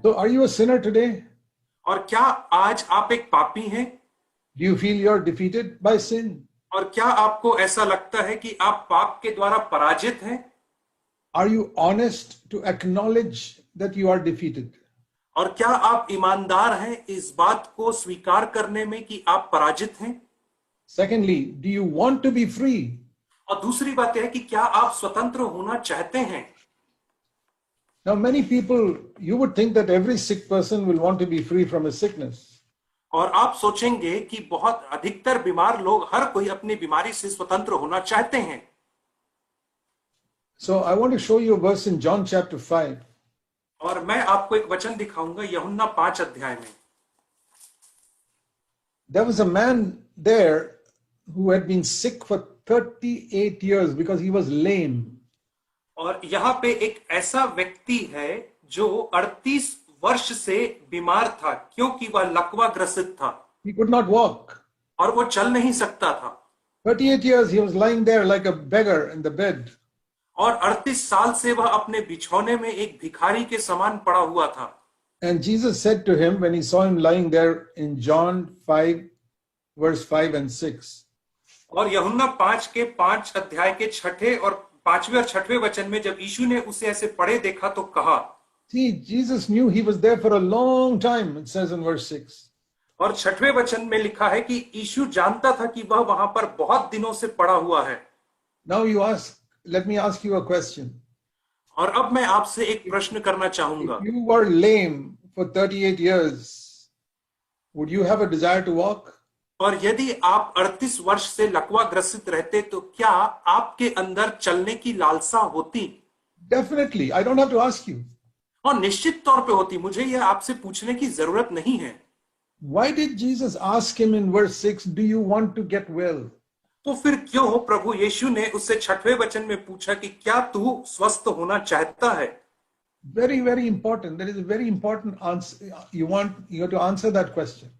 So are you a sinner today? और क्या आज आप एक पापी हैं? Do you feel you're defeated by sin? और क्या आपको ऐसा लगता है कि आप पाप के द्वारा पराजित हैं? Are you honest to acknowledge that you are defeated? और क्या आप ईमानदार हैं इस बात को स्वीकार करने में कि आप पराजित हैं? Secondly, do you want to be free? और दूसरी बात यह है कि क्या आप स्वतंत्र होना चाहते हैं? Now, many people, you would think that every sick person will want to be free from his sickness. और आप सोचेंगे कि बहुत अधिकतर बीमार लोग हर कोई अपनी बीमारी से स्वतंत्र होना चाहते हैं। So I want to show you a verse in John chapter 5. और मैं आपको एक वचन दिखाऊंगा यूहन्ना 5 अध्याय में। There was a man there who had been sick for 38 years because he was lame. और यहाँ पे एक ऐसा व्यक्ति है जो 38 वर्ष से बीमार था क्योंकि वह लकवा ग्रसित था। He could not walk. और वो चल नहीं सकता था। 38 years he was lying there like a beggar in the bed. और 38 साल से वह अपने बिछौने में एक भिखारी के समान पड़ा हुआ था। And Jesus said to him when he saw him lying there in John 5 verse 5 and 6. और यूहन्ना 5 के 5 अध्याय के 6 और 5वें और 6वें वचन में जब यीशु ने उसे ऐसे पड़े देखा तो कहा। See, Jesus knew he was there for a long time, it says in verse 6. और 6वें वचन में लिखा है कि यीशु जानता था कि वह वहां पर बहुत दिनों से पड़ा हुआ है। Now let me ask you a question. और अब मैं आपसे एक प्रश्न करना चाहूंगा। If you were lame for 38 years, would you have a desire to walk? और यदि आप 38 वर्ष से लकवा ग्रसित रहते तो क्या आपके अंदर चलने की लालसा होती? Definitely. I don't have to ask you. और निश्चित तौर पे होती। मुझे यह आपसे पूछने की जरूरत नहीं है। Why did Jesus ask him in verse 6, do you want to get well? तो फिर क्यों प्रभु यीशु ने उससे 6वें वचन में पूछा कि क्या तू स्वस्थ होना चाहता है? Very, very important. That is a very important answer. You have to answer that question.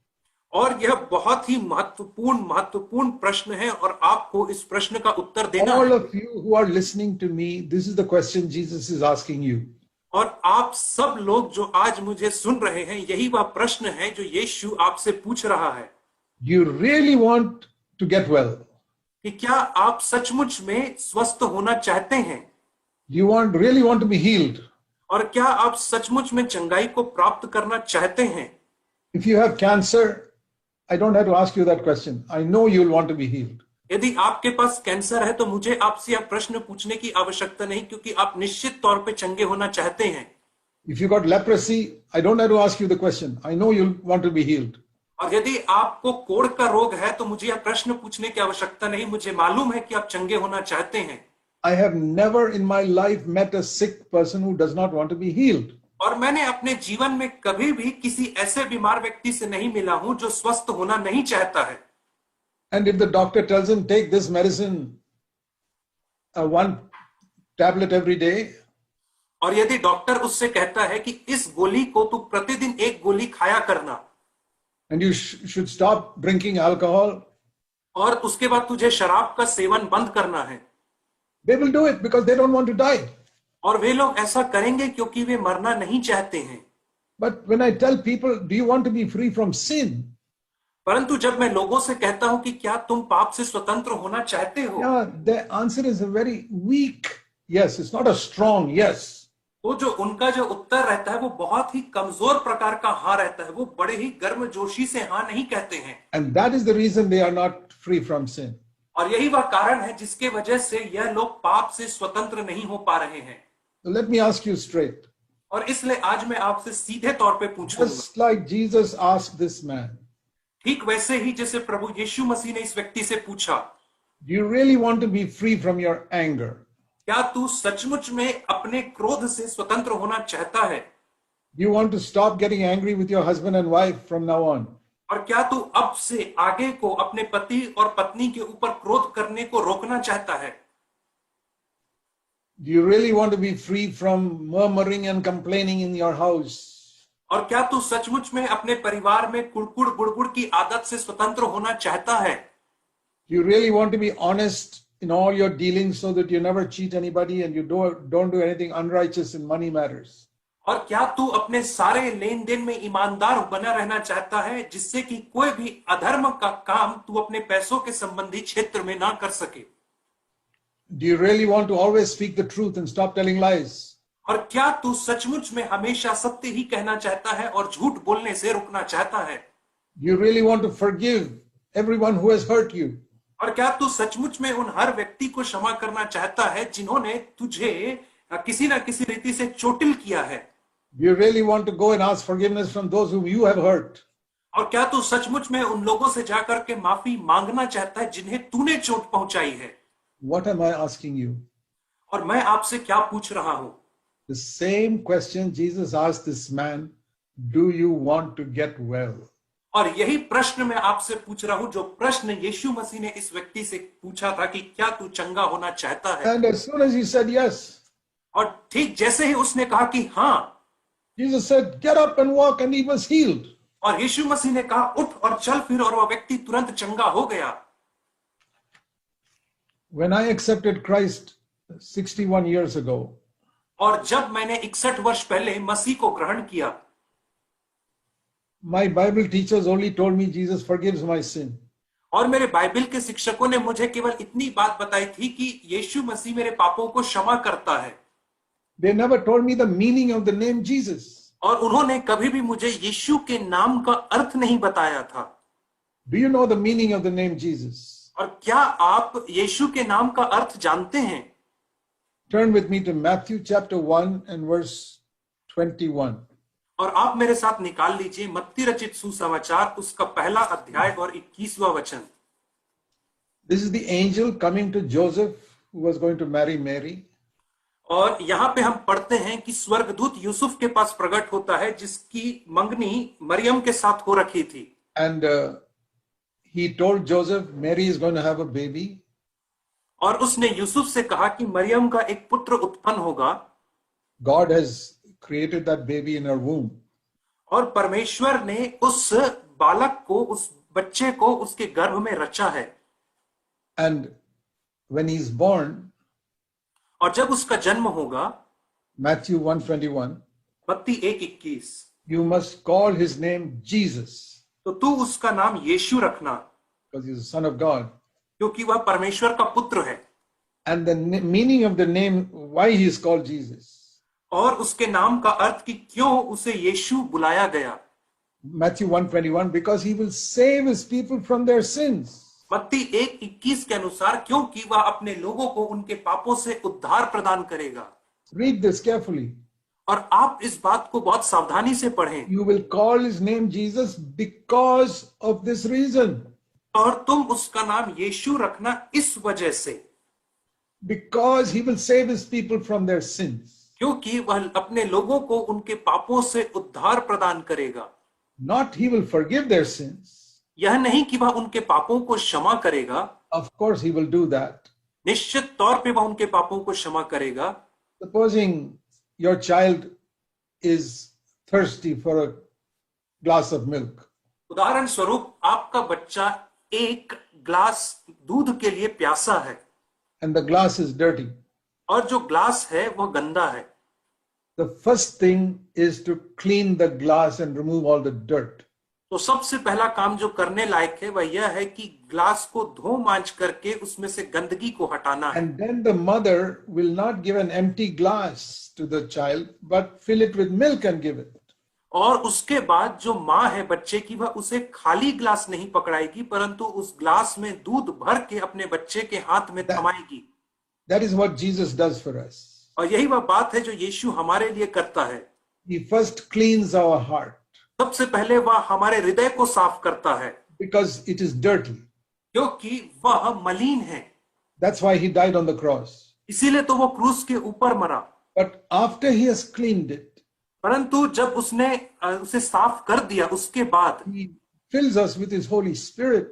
और यह बहुत ही महत्वपूर्ण प्रश्न है और आपको इस प्रश्न का उत्तर देना है। All of you who are listening to me, this is the question Jesus is asking you. और आप सब लोग जो आज मुझे सुन रहे हैं यही वह प्रश्न है जो यीशु आपसे पूछ रहा है। Do you really want to get well? कि क्या आप सचमुच में स्वस्थ होना चाहते हैं? Do you really want to be healed? और क्या आप सचमुच में चंगाई को प्राप्त करना चाहते हैं? If you have cancer, I don't have to ask you that question. I know you'll want to be healed. यदि आपके पास कैंसर है तो मुझे आपसे यह प्रश्न पूछने की आवश्यकता नहीं क्योंकि आप निश्चित तौर पे चंगे होना चाहते हैं। If you got leprosy, I don't have to ask you the question. I know you'll want to be healed. और यदि आपको कोढ़ का रोग है तो मुझे यह प्रश्न पूछने की आवश्यकता नहीं, मुझे मालूम है कि आप चंगे होना चाहते हैं। I have never in my life met a sick person who does not want to be healed. और मैंने अपने जीवन में कभी भी किसी ऐसे बीमार व्यक्ति से नहीं मिला हूं जो स्वस्थ होना नहीं चाहता है। And if the doctor tells him take this medicine, one tablet every day, और यदि डॉक्टर उससे कहता है कि इस गोली को तू प्रतिदिन एक गोली खाया करना, and you should stop drinking alcohol, और उसके बाद तुझे शराब का सेवन बंद करना है, they will do it because they don't want to die. और वे लोग ऐसा करेंगे क्योंकि वे मरना नहीं चाहते हैं। But when I tell people, do you want to be free from sin? परंतु जब मैं लोगों से कहता हूं कि क्या तुम पाप से स्वतंत्र होना चाहते हो, Yeah, the answer is a very weak yes. It's not a strong yes. तो जो उनका जो उत्तर रहता है वो बहुत ही कमजोर प्रकार का हाँ रहता है। वो बड़े ही गर्मजोशी से हाँ नहीं कहते हैं। And that is the reason they are not free from sin. और यही वह कारण है जिसके वजह से यह लोग पाप से स्वतंत्र नहीं हो पा रहे हैं। So let me ask you straight. और इसलिए आज मैं आपसे सीधे तौर पे पूछूंगा, Just like Jesus asked this man, ठीक वैसे ही जैसे प्रभु यीशु मसीह ने इस व्यक्ति से पूछा, do you really want to be free from your anger? क्या तू सचमुच में अपने क्रोध से स्वतंत्र होना चाहता है? Do you want to stop getting angry with your husband and wife from now on? और क्या तू अब से आगे को अपने पति और पत्नी के ऊपर क्रोध करने को रोकना चाहता है? Do you really want to be free from murmuring and complaining in your house? और क्या तू सचमुच में अपने परिवार में कुड़कुड़ गुड़गुड़ की आदत से स्वतंत्र होना चाहता है? Do you really want to be honest in all your dealings so that you never cheat anybody and you don't do anything unrighteous in money matters? और क्या तू अपने सारे लेन देन में ईमानदार बना रहना चाहता है, जिससे कि कोई भी अधर्म का काम तू अपने पैसों के संबंधी क्षेत्र में ना कर सके? Do you really want to always speak the truth and stop telling lies? और क्या तू सचमुच में हमेशा सत्य ही कहना चाहता है और झूठ बोलने से रुकना चाहता है? Do you really want to forgive everyone who has hurt you? और क्या तू सचमुच में उन हर व्यक्ति को क्षमा करना चाहता है जिन्होंने तुझे किसी ना किसी रीति से चोटिल किया है? Do you really want to go and ask forgiveness from those whom you have hurt? और क्या तू सचमुच में उन लोगों से जाकर के माफी मांगना चाहता है जिन्हें तूने चोट पहुंचाई है? What am I asking you? और मैं आपसे क्या पूछ रहा हूं? The same question Jesus asked this man, do you want to get well? और यही प्रश्न मैं आपसे पूछ रहा हूं, जो प्रश्न यीशु मसीह ने इस व्यक्ति से पूछा था कि क्या तू चंगा होना चाहता है? And as soon as he said yes, और ठीक जैसे ही उसने कहा कि हाँ, Jesus said, get up and walk, and he was healed. और यीशु मसीह ने कहा उठ और चल फिर, और वह व्यक्ति तुरंत चंगा हो गया। When I accepted Christ 61 years ago, और जब मैंने 61 वर्ष पहले मसीह को ग्रहण किया, my Bible teachers only told me Jesus forgives my sin. और मेरे बाइबल के शिक्षकों ने मुझे केवल इतनी बात बताई थी कि यीशु मसीह मेरे पापों को क्षमा करता है। They never told me the meaning of the name Jesus. और उन्होंने कभी भी मुझे यीशु के नाम का अर्थ नहीं बताया था। Do you know the meaning of the name Jesus? और क्या आप यीशु के नाम का अर्थ जानते हैं? Turn with me to Matthew chapter 1 and verse 21. और आप मेरे साथ निकाल लीजिए मत्ती रचित सुसमाचार उसका पहला अध्याय और 21वां वचन। This is the angel coming to Joseph who was going to marry Mary. और यहाँ पे हम पढ़ते हैं कि स्वर्गदूत यूसुफ के पास प्रकट होता है जिसकी मंगनी मरियम के साथ हो रखी थी। And he told Joseph, Mary is going to have a baby. और उसने यूसुफ से कहा कि मरियम का एक पुत्र उत्पन्न होगा। God has created that baby in her womb. और परमेश्वर ने उस बालक को, उस बच्चे को उसके गर्भ में रचा है। And when he is born, और जब उसका जन्म होगा, Matthew 1:21, मत्ती 1:21, you must call his name Jesus, तो तू उसका नाम यीशु रखना, because he is the son of God. क्योंकि वह परमेश्वर का पुत्र है। And the meaning of the name, why he is called Jesus. और उसके नाम का अर्थ कि क्यों उसे यीशु बुलाया गया। Matthew 1:21, because he will save his people from their sins. मत्ती 1:21 के अनुसार क्योंकि वह अपने लोगों को उनके पापों से उद्धार प्रदान करेगा। Read this carefully. और आप इस बात को बहुत सावधानी से पढ़ें। You will call his name Jesus because of this reason. और तुम उसका नाम यीशु रखना इस वजह से, Because he will save his people from their sins. क्योंकि वह अपने लोगों को उनके पापों से उद्धार प्रदान करेगा। Not he will forgive their sins. यह नहीं कि वह उनके पापों को क्षमा करेगा। Of course he will do that. निश्चित तौर पे वह उनके पापों को क्षमा करेगा। Supposing your child is thirsty for a glass of milk. उदाहरण स्वरूप आपका बच्चा एक ग्लास दूध के लिए प्यासा है, And the glass is dirty. और जो ग्लास है वह गंदा है। The first thing is to clean the glass and remove all the dirt. तो सबसे पहला काम जो करने लायक है वह यह है कि ग्लास को धो मांज करके उसमें से गंदगी को हटाना है। And then the mother will not give an empty glass to the child, but fill it with milk and give it. और उसके बाद जो माँ है बच्चे की, वह उसे खाली ग्लास नहीं पकड़ाएगी, परंतु उस ग्लास में दूध भर के अपने बच्चे के हाथ में थमाएगी। That is what Jesus does for us. और यही वह बात है जो यीशु हमारे लिए करता है। He first cleans our heart सबसे पहले वह हमारे हृदय को साफ करता है, because it is dirty. क्योंकि वह मलिन है। That's why he died on the cross. इसीलिए तो वो क्रूस के ऊपर मरा। But after he has cleaned it, परंतु जब उसने उसे साफ कर दिया, उसके बाद he fills us with his Holy Spirit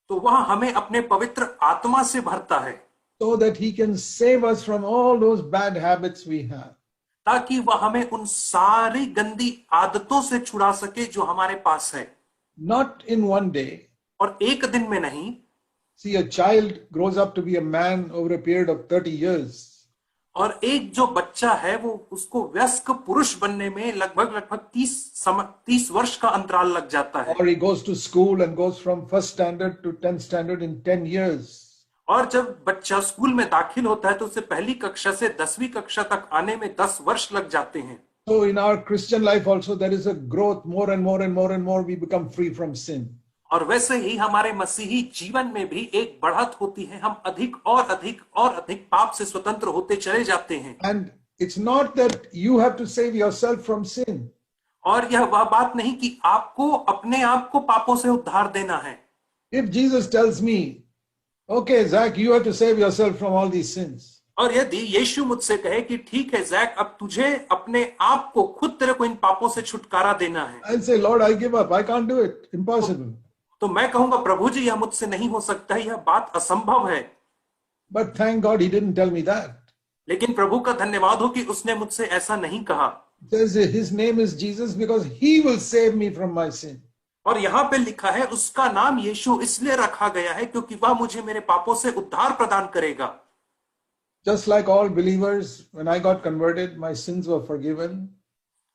तो वह हमें अपने पवित्र आत्मा से भरता है, so that he can save us from all those bad habits we have. ताकि वह हमें उन सारी गंदी आदतों से छुड़ा सके जो हमारे पास है। Not in one day. और एक दिन में नहीं। See, a child grows up to be a man over a period of 30 years. और एक जो बच्चा है वो उसको वयस्क पुरुष बनने में लगभग लगभग 30 वर्ष का अंतराल लग जाता है। Or he goes to school and goes from first standard to 10th standard in 10 years. और जब बच्चा स्कूल में दाखिल होता है तो उसे पहली कक्षा से 10वीं कक्षा तक आने में 10 वर्ष लग जाते हैं। So in our Christian life also there is a growth, more and more and more and more we become free from sin. और वैसे ही हमारे मसीही जीवन में भी एक बढ़त होती है, हम अधिक और अधिक और अधिक पाप से स्वतंत्र होते चले जाते हैं। And it's not that you have to save yourself from sin. और यह वह बात नहीं कि आपको अपने आप को पापों से उद्धार देना है। If Jesus tells me, okay, Zach, you have to save yourself from all these sins. और यदि यीशु मुझसे कहे कि ठीक है जैक, अब तुझे अपने आप को खुद तेरे को इन पापों से छुटकारा देना है, I'll say, Lord, I give up. I can't do it. Impossible. तो मैं कहूंगा प्रभु जी यह मुझसे नहीं हो सकता, यह बात असंभव है। But thank God he didn't tell me that. लेकिन प्रभु का धन्यवाद हो कि उसने मुझसे ऐसा नहीं कहा। It says his name is Jesus because he will save me from my sin. और यहाँ पे लिखा है उसका नाम यीशु इसलिए रखा गया है क्योंकि वह मुझे मेरे पापों से उद्धार प्रदान करेगा। Just like all believers, when I got converted, my sins were forgiven.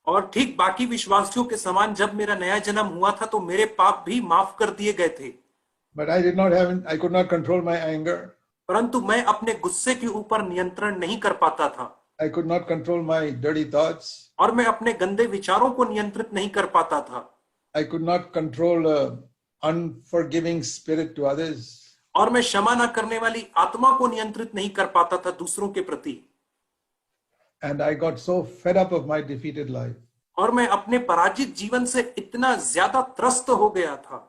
और ठीक बाकी विश्वासियों के समान जब मेरा नया जन्म हुआ था तो मेरे पाप भी माफ कर दिए गए थे। But I could not control my anger. परंतु मैं अपने गुस्से के ऊपर नियंत्रण नहीं कर पाता था। I could not control my dirty thoughts. और मैं अपने गंदे विचारों को नियंत्रित नहीं कर पाता था। I could not control unforgiving spirit to others. और मैं क्षमा न करने वाली आत्मा को नियंत्रित नहीं कर पाता था दूसरों के प्रति। And I got so fed up of my defeated life. और मैं अपने पराजित जीवन से इतना ज्यादा त्रस्त हो गया था।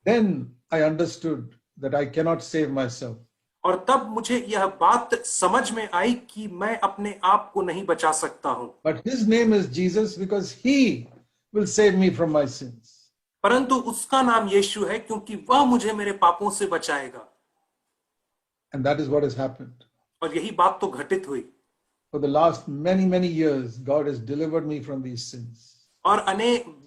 Then I understood that I cannot save myself. और तब मुझे यह बात समझ में आई कि मैं अपने आप को नहीं बचा सकता हूं। But his name is Jesus because he will save me from my sins. परंतु उसका नाम यीशु है क्योंकि वह मुझे मेरे पापों से बचाएगा। And that is what has happened. और यही बात तो घटित हुई। For the last many years, God has delivered me from these sins. और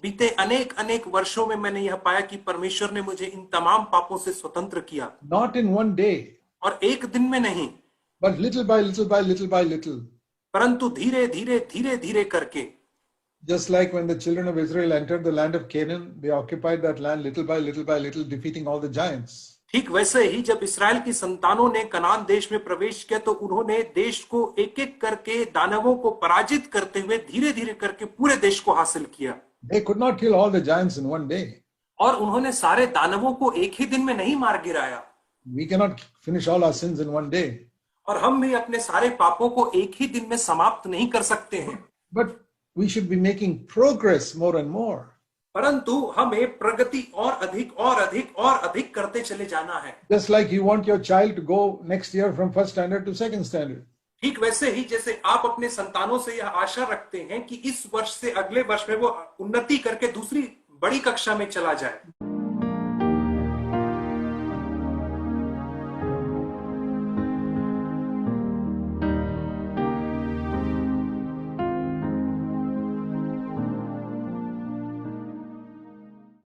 बीते अनेक वर्षों में मैंने यह पाया कि परमेश्वर ने मुझे इन तमाम पापों से स्वतंत्र किया। Not in one day. और एक दिन में नहीं, but little by little by little by little. परंतु धीरे धीरे करके। Just like when the children of Israel entered the land of Canaan, they occupied that land little by little, defeating all the giants. ठीक वैसे ही जब इस्राएल की संतानों ने कनान देश में प्रवेश किया तो उन्होंने देश को एक एक करके दानवों को पराजित करते हुए धीरे धीरे करके पूरे देश को हासिल किया। They could not kill all the giants in one day. और उन्होंने सारे दानवों को एक ही दिन में नहीं मार गिराया। We cannot finish all our sins in one day. और हम भी अपने सारे पापों को एक ही दिन में समाप्त नहीं कर सकते हैं। But we should be making progress more and more. परंतु हमें प्रगति और अधिक करते चले जाना है। Just like you want your child to go next year from first standard to second standard. ठीक वैसे ही जैसे आप अपने संतानों से यह आशा रखते हैं कि इस वर्ष से अगले वर्ष में वो उन्नति करके दूसरी बड़ी कक्षा में चला जाए।